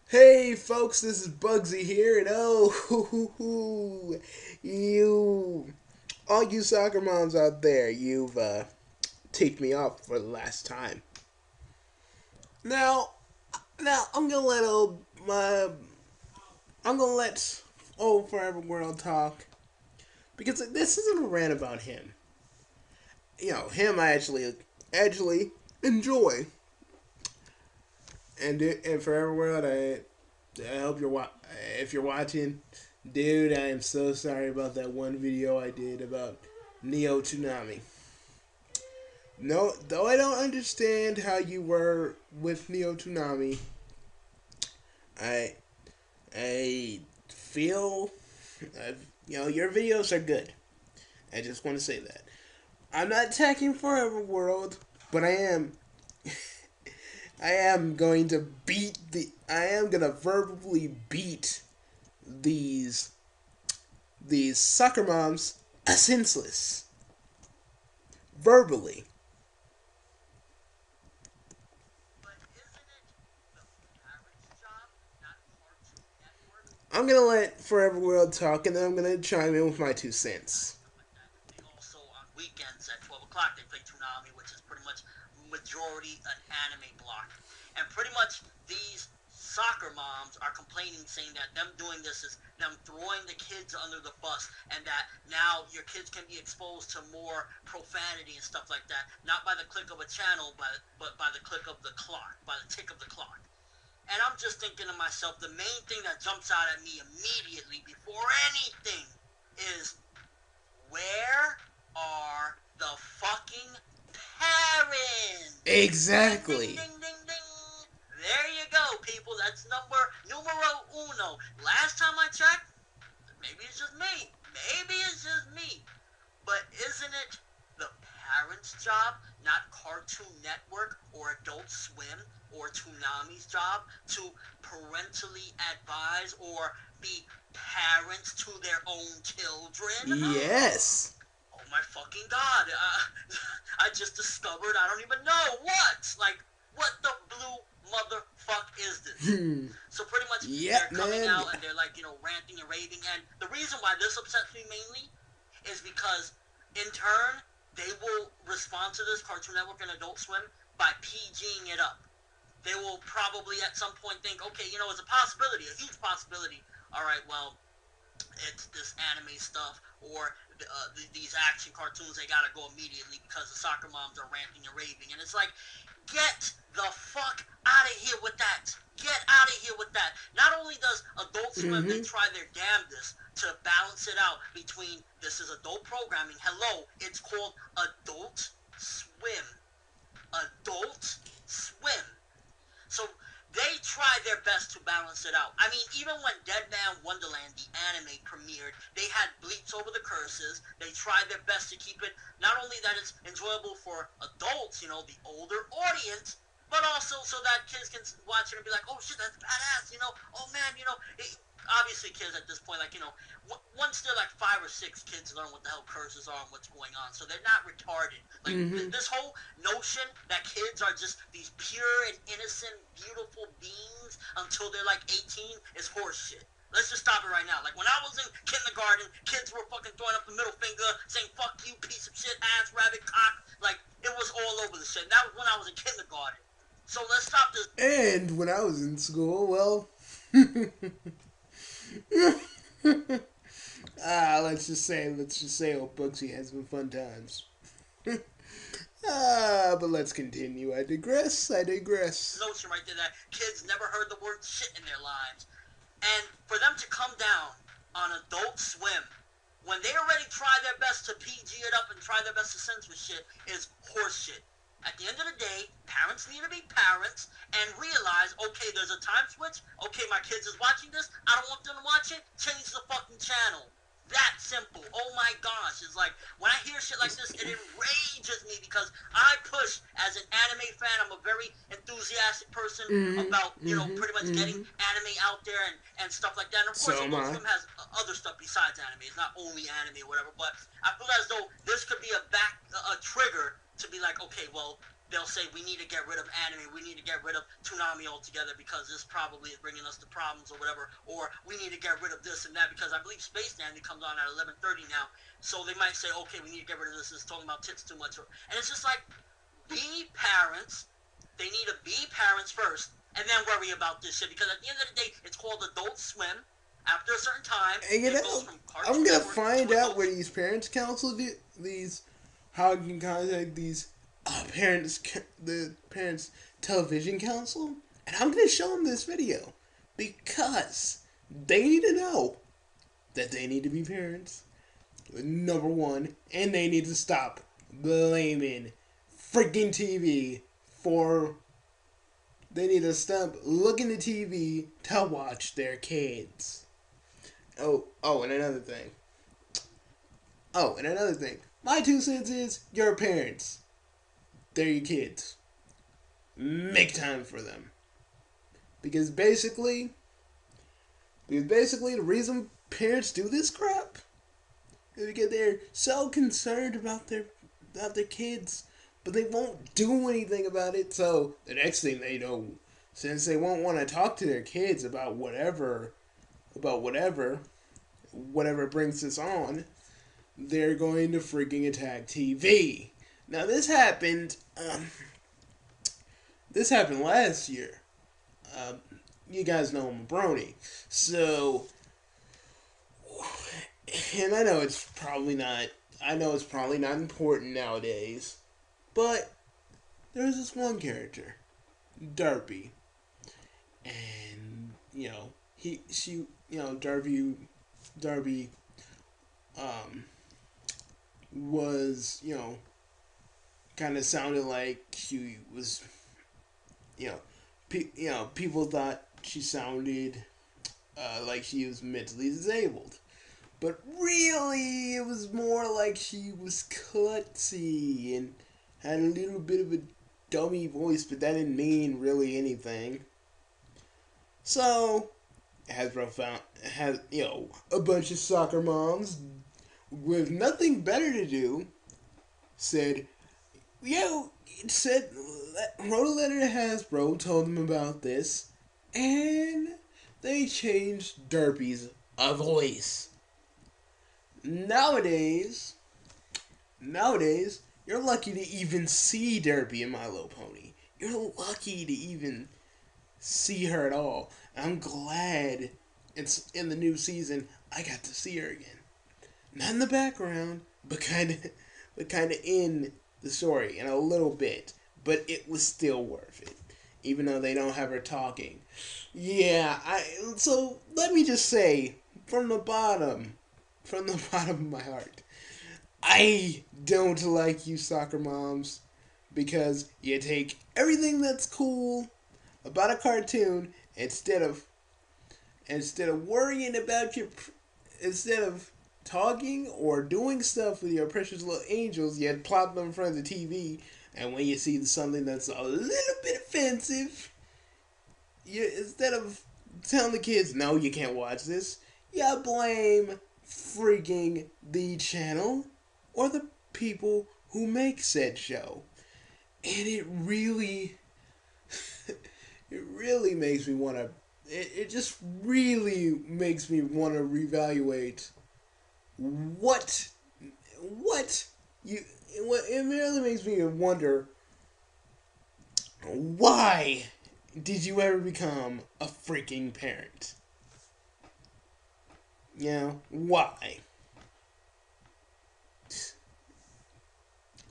Hey folks, this is Bugsy here, and you, all you soccer moms out there, you've ticked me off for the last time. Now, now I'm gonna let old Forever World talk because this isn't a rant about him. Him I actually enjoy, and Forever World, I hope if you're watching, dude. I am so sorry about that one video I did about Neo Toonami. No, though I don't understand how you were with Neo Toonami, I I feel your videos are good. I just want to say that. I'm not attacking Forever World, but I am going to I am gonna verbally beat these these soccer moms senseless verbally. I'm gonna let Forever World talk, and then I'm gonna chime in with my 2 cents. They also on weekends at 12 o'clock they play Toonami, which is pretty much majority an anime block. And pretty much these soccer moms are complaining, saying that them doing this is them throwing the kids under the bus, and that now your kids can be exposed to more profanity and stuff like that, not by the click of a channel, but by the click of the clock, by the tick of the clock. And I'm just thinking to myself, the main thing that jumps out at me immediately before anything is, where are the fucking parents? Ding, ding, Exactly. ding, ding, ding. There you go, people. That's numero uno. Last time I checked, maybe it's just me. Maybe it's just me. But isn't it the parents' job, not Cartoon Network or Adult Swim or Toonami's job, to parentally advise or be parents to their own children? Yes. Oh my fucking god. I just discovered I don't even know what. Like, what the blue motherfuck is this? Hmm. So pretty much they're Yep, coming man. out and they're like, ranting and raving. And the reason why this upsets me mainly is because in turn they will respond to this Cartoon Network and Adult Swim by PGing it up. They will probably at some point think, okay, it's a possibility, a huge possibility. All right, well, it's this anime stuff or these action cartoons. They gotta go immediately because the soccer moms are ranting and raving, and it's like, get the fuck out of here with that. Get out of here with that. Not only does Adult Swim, they Mm-hmm. try their damnedest to balance it out between this is adult programming. Hello, it's called Adult Swim. Adult Swim. So they try their best to balance it out. I mean, even when Dead Man Wonderland, the anime, premiered, they had bleeps over the curses. They tried their best to keep it, not only that it's enjoyable for adults, the older audience, but also so that kids can watch it and be like, oh shit, that's badass, oh man, obviously kids at this point, like, once they're like 5 or 6, kids learn what the hell curses are and what's going on, so they're not retarded. Like, Mm-hmm. this whole notion that kids are just these pure and innocent, beautiful beings until they're like 18 is horseshit. Let's just stop it right now. Like, when I was in kindergarten, kids were fucking throwing up the middle finger, saying "fuck you, piece of shit, ass, rabbit, cock." Like, it was all over the shit. And that was when I was in kindergarten. So let's stop this. And when I was in school, well, let's just say, old Bugsy has some fun times. But let's continue. I digress. I digress. Notion right there that kids never heard the word shit in their lives. And for them to come down on Adult Swim when they already try their best to PG it up and try their best to censor shit is horseshit. At the end of the day, parents need to be parents and realize, okay, there's a time switch. Okay, my kids is watching this. I don't want them to watch it. Change the fucking channel. That simple. Oh my gosh. It's like, when I hear shit like this, it enrages me because I push as an anime fan. I'm a very enthusiastic person Mm-hmm. about, Mm-hmm. pretty much getting Mm-hmm. anime out there and stuff like that. And of course, So am Adult I. Swim has other stuff besides anime. It's not only anime or whatever, but I feel as though this could be a trigger to be like, okay, well, they'll say we need to get rid of anime, we need to get rid of Toonami altogether because this probably is bringing us the problems or whatever, or we need to get rid of this and that because I believe Space Dandy comes on at 11:30 now, so they might say, okay, we need to get rid of this, it's talking about tits too much, and it's just like, be parents, they need to be parents first, and then worry about this shit, because at the end of the day, it's called Adult Swim. After a certain time, And you it goes know, from I'm Cartoon gonna Network find to out Adult where Swim. these parents council do these, how you can contact these the parents television council, and I'm gonna show them this video because they need to know that they need to be parents, number one, and they need to stop blaming freaking TV for. They need to stop looking at TV to watch their kids. And another thing. My 2 cents is your parents. They're your kids. Make time for them. Because basically the reason parents do this crap is because they're so concerned about their kids, but they won't do anything about it. So the next thing they know, since they won't want to talk to their kids about whatever brings this on, they're going to freaking attack TV. Now this happened. This happened last year. You guys know I'm a brony, so, and I know it's probably not. I know it's probably not important nowadays, but there's this one character, Derpy, and Darby, was kind of sounded like she was, people thought she sounded like she was mentally disabled. But really, it was more like she was klutzy and had a little bit of a dummy voice, but that didn't mean really anything. So, has a bunch of soccer moms with nothing better to do said, wrote a letter to Hasbro, told them about this, and they changed Derpy's a voice. Nowadays, you're lucky to even see Derpy in My Little Pony. You're lucky to even see her at all. I'm glad it's in the new season. I got to see her again. Not in the background, but kind of in the story in a little bit. But it was still worth it, even though they don't have her talking. Yeah, so let me just say from the bottom of my heart, I don't like you soccer moms because you take everything that's cool about a cartoon instead of worrying about instead of talking or doing stuff with your precious little angels, you plop them in front of the TV, and when you see something that's a little bit offensive, instead of telling the kids, no, you can't watch this, you blame freaking the channel or the people who make said show. And it really makes me want to, it just really makes me want to reevaluate it really makes me wonder, why did you ever become a freaking parent? Why?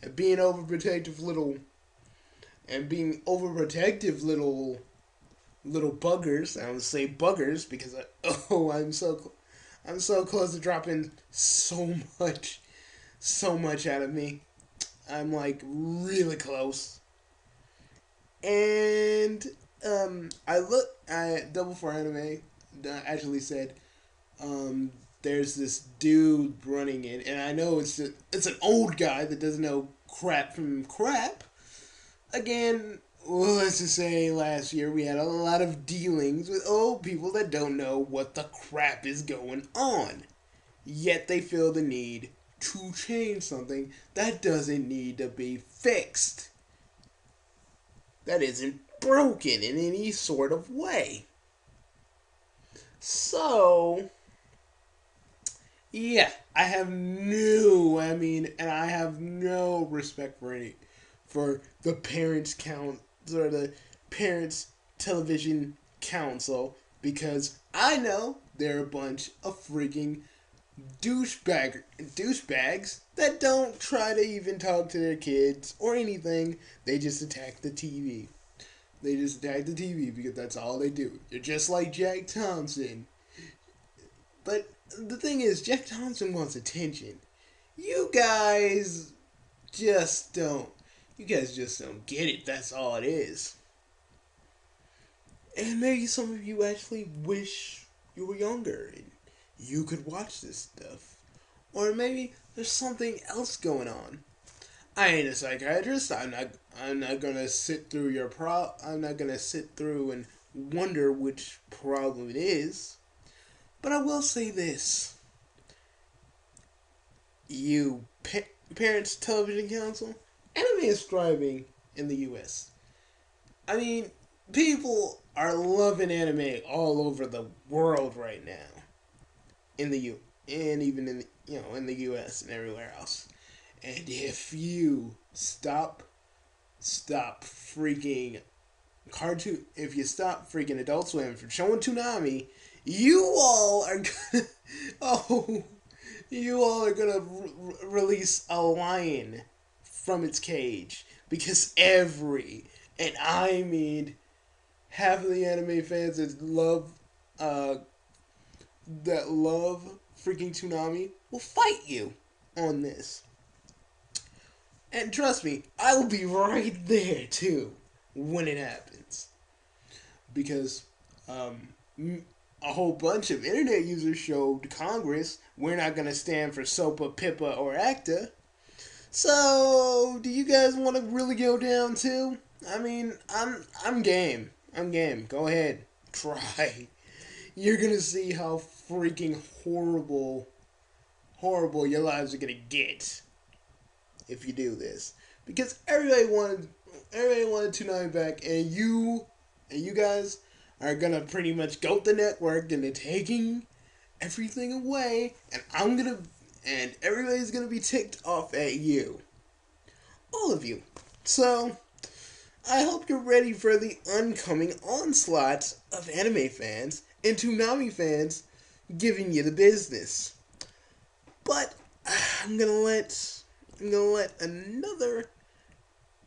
And being overprotective little buggers. I would say buggers because I'm so close to dropping so much out of me. I'm like really close. And I Double for Anime actually said, there's this dude running it, and I know it's an old guy that doesn't know crap from crap. Again, well, let's just say last year we had a lot of dealings with old people that don't know what the crap is going on. Yet they feel the need to change something that doesn't need to be fixed. that isn't broken in any sort of way. So, yeah, I have no respect for the parents count or the parents television council because I know they're a bunch of freaking douchebags that don't try to even talk to their kids or anything. They just attack the TV. They just attack the TV because that's all they do. They're just like Jack Thompson. But the thing is, Jack Thompson wants attention. You guys just don't. You guys just don't get it. That's all it is. And maybe some of you actually wish you were younger and you could watch this stuff. Or maybe there's something else going on. I ain't a psychiatrist. I'm not gonna sit through I'm not gonna sit through and wonder which problem it is. But I will say this. You Parents Television Council, anime is thriving in the US. I mean, people are loving anime all over the world right now. In the U and even in in the US and everywhere else. And if you stop freaking if you stop freaking Adult Swim from showing Toonami, you all are gonna, oh, you all are gonna release a lion from its cage because and I mean half of the anime fans uh that love freaking Toonami will fight you on this. And trust me, I will be right there too when it happens. Because a whole bunch of internet users showed Congress we're not going to stand for SOPA, PIPA, or ACTA. So, do you guys want to really go down too? I mean, I'm game. I'm game. Go ahead. Try. You're going to see how freaking horrible your lives are going to get if you do this. Because everybody wanted Toonami back, and you guys are gonna pretty much goat the network and they're taking everything away, and everybody's gonna be ticked off at you. All of you. So I hope you're ready for the oncoming onslaught of anime fans and Toonami fans giving you the business. But I'm gonna let another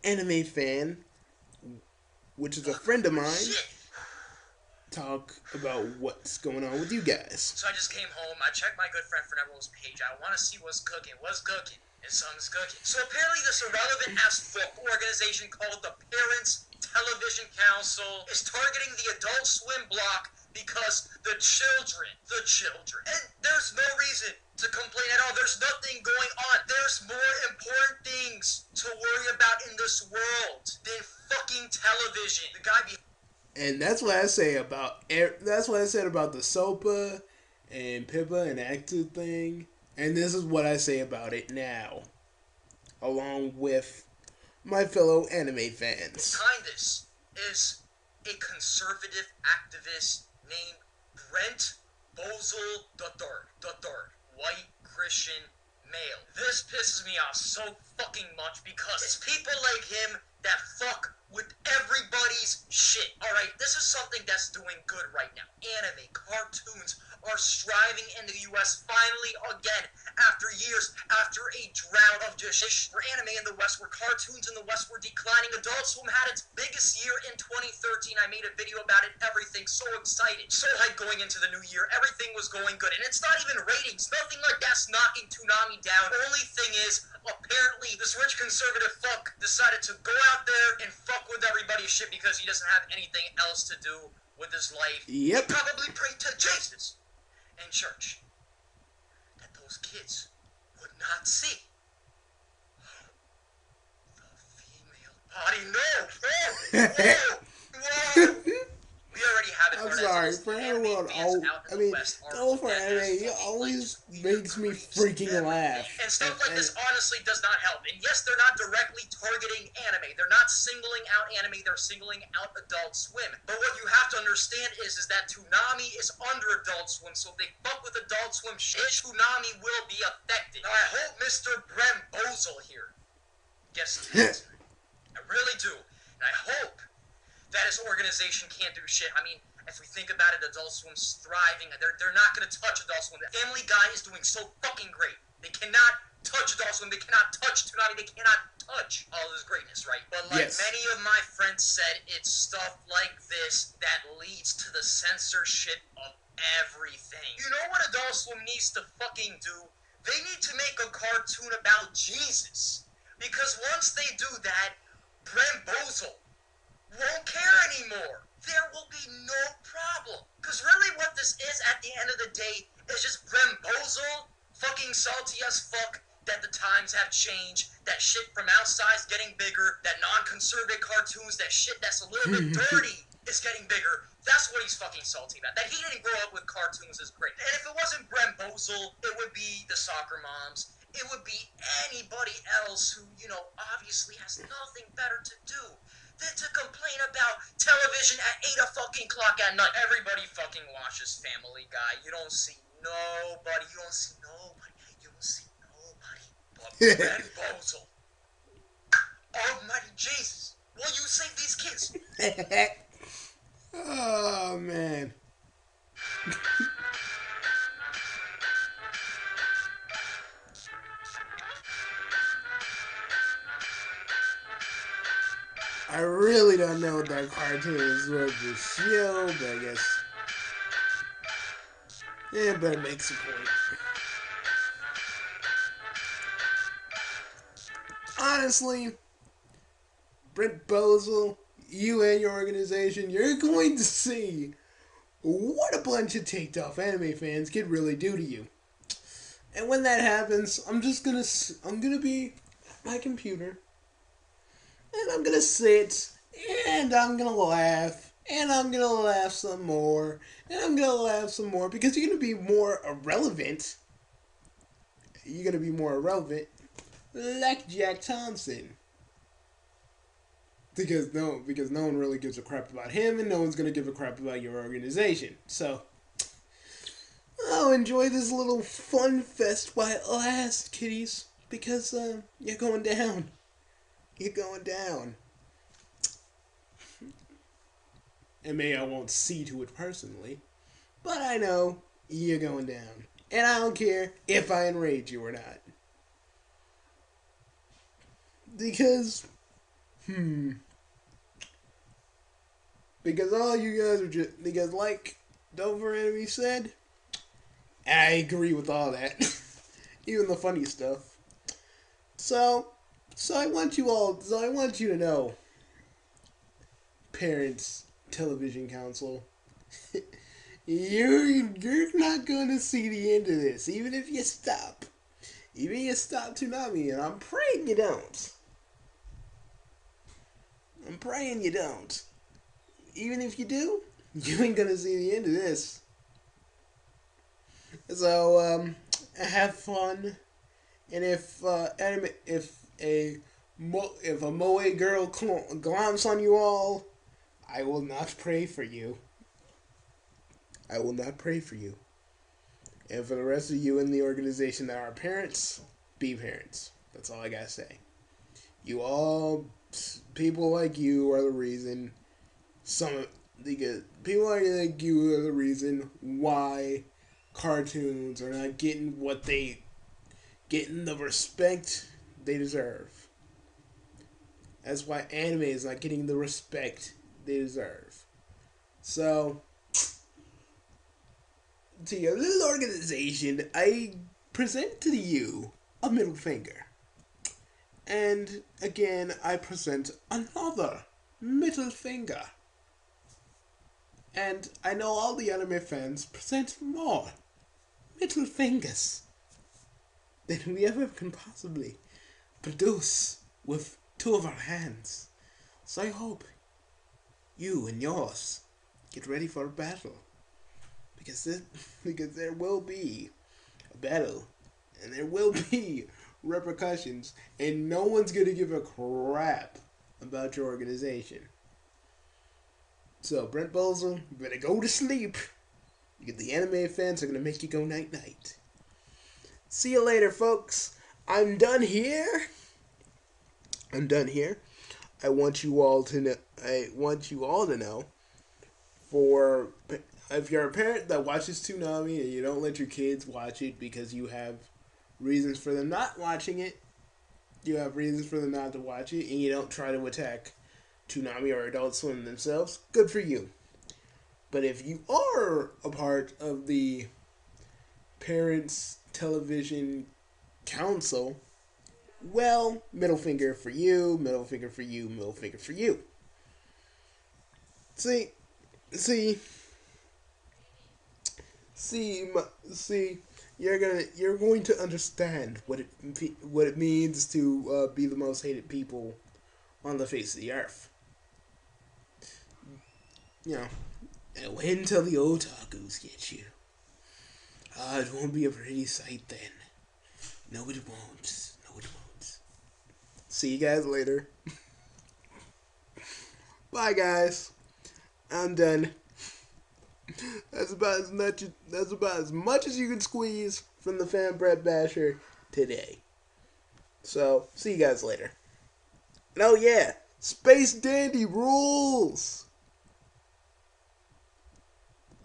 anime fan, which is a friend of mine, talk about what's going on with you guys. So I just came home. I checked my good friend Fernando's page. I want to see what's cooking. And something's cooking. So apparently this irrelevant ass fuck organization called the Parents Television Council is targeting the Adult Swim block because the children. And there's no reason to complain at all. There's nothing going on. There's more important things to worry about in this world than fucking television. The guy and that's what I say about the SOPA and PIPA and ACTA thing. And this is what I say about it now, along with my fellow anime fans. Behind this is a conservative activist named Brent Bozel III, white Christian male. This pisses me off so fucking much because it's people like him that fuck with everybody's shit. Alright, this is something that's doing good right now. Anime, cartoons are striving in the US finally again after years, after a drought of just for anime in the West, where cartoons in the West were declining. Adult Swim had its biggest year in 2013. I made a video about it, everything, so excited, so hyped going into the new year. Everything was going good, and it's not even ratings, nothing like that's knocking Toonami down. Only thing is, apparently, this rich conservative fuck decided to go out there and fuck with everybody's shit because he doesn't have anything else to do with his life. Yep. He probably prayed to Jesus and church that those kids would not see the female body. No! We already have it I'm heard sorry, as it is. for The anime everyone. fans Oh, out I in the mean, West are go for looked at as anime. It fucking like always just weird makes me creeps and freaking everything. laugh. And stuff like And this honestly does not help. And yes, they're not directly targeting anime. They're not singling out anime. They're singling out Adult Swim. But what you have to understand is that Toonami is under Adult Swim, so if they fuck with Adult Swim shit, Toonami will be affected. Now, I hope Mr. Brem Bozel here gets the answer. I really do. And I hope that his organization can't do shit. I mean, if we think about it, Adult Swim's thriving. They're not going to touch Adult Swim. Family Guy is doing so fucking great. They cannot touch Adult Swim. They cannot touch Toonami. They cannot touch all this greatness, right? But like Yes. many of my friends said, it's stuff like this that leads to the censorship of everything. You know what Adult Swim needs to fucking do? They need to make a cartoon about Jesus. Because once they do that, Brem Bozel won't care anymore. There will be no problem. Because really what this is at the end of the day is just Brem Bozel fucking salty as fuck that the times have changed, that shit from outside is getting bigger, that non-conservative cartoons, that shit that's a little bit dirty is getting bigger. That's what he's fucking salty about. That he didn't grow up with cartoons is great. And if it wasn't Brem Bozel, it would be the soccer moms. It would be anybody else who, you know, obviously has nothing better to do than to complain about television at 8 o'clock at night. Everybody fucking watches Family Guy. You don't see nobody. You don't see nobody. You don't see nobody but Ben Bozel. Almighty Jesus. Will you save these kids? Oh, man. I really don't know what that cartoon is worth to show, but I guess. Yeah, but it makes a point. Honestly, Brent Bozel, you and your organization, you're going to see what a bunch of ticked off anime fans could really do to you. And when that happens, I'm gonna be at my computer, and I'm gonna sit, and I'm gonna laugh, and I'm gonna laugh some more, and I'm gonna laugh some more, because you're gonna be more irrelevant. You're gonna be more irrelevant, like Jack Thompson. Because no one really gives a crap about him, and no one's gonna give a crap about your organization. So, enjoy this little fun fest while it lasts, kiddies. Because you're going down. You're going down. And maybe I won't see to it personally, but I know you're going down, and I don't care if I enrage you or not. Because all you guys are just, because like Dover Enemy said, I agree with all that. Even the funny stuff. So I want you to know, Parents Television Council, you're not going to see the end of this, even if you stop. Even if you stop Toonami, and I'm praying you don't. I'm praying you don't. Even if you do, you ain't gonna see the end of this. So, have fun. And if a moe girl glomps on you all, I will not pray for you. I will not pray for you. And for the rest of you in the organization that are parents, be parents. That's all I gotta say. You all, people like you are the reason. People like you are the reason why cartoons are not getting the respect they deserve. That's why anime is not getting the respect they deserve. So, to your little organization, I present to you a middle finger. And again, I present another middle finger. And I know all the anime fans present more middle fingers than we ever can possibly produce with two of our hands. So I hope you and yours get ready for a battle. Because there will be a battle. And there will be repercussions. And no one's going to give a crap about your organization. So, Brent Bolzer, you better go to sleep. Because the anime fans are going to make you go night-night. See you later, folks. I'm done here. I want you all to know. For if you're a parent that watches Toonami and you don't let your kids watch it because you have reasons for them not watching it, you have reasons for them not to watch it, and you don't try to attack Toonami or Adult Swim themselves, good for you. But if you are a part of the Parents Television Council, well, middle finger for you, middle finger for you, middle finger for you. See, you're going to understand what it means to be the most hated people on the face of the earth. You know, and wait until the otakus get you. It won't be a pretty sight then. No, it won't. No, it won't. See you guys later. Bye, guys. I'm done. That's about as much as you can squeeze from the Fan Bread Basher today. So, see you guys later. And oh yeah, Space Dandy rules!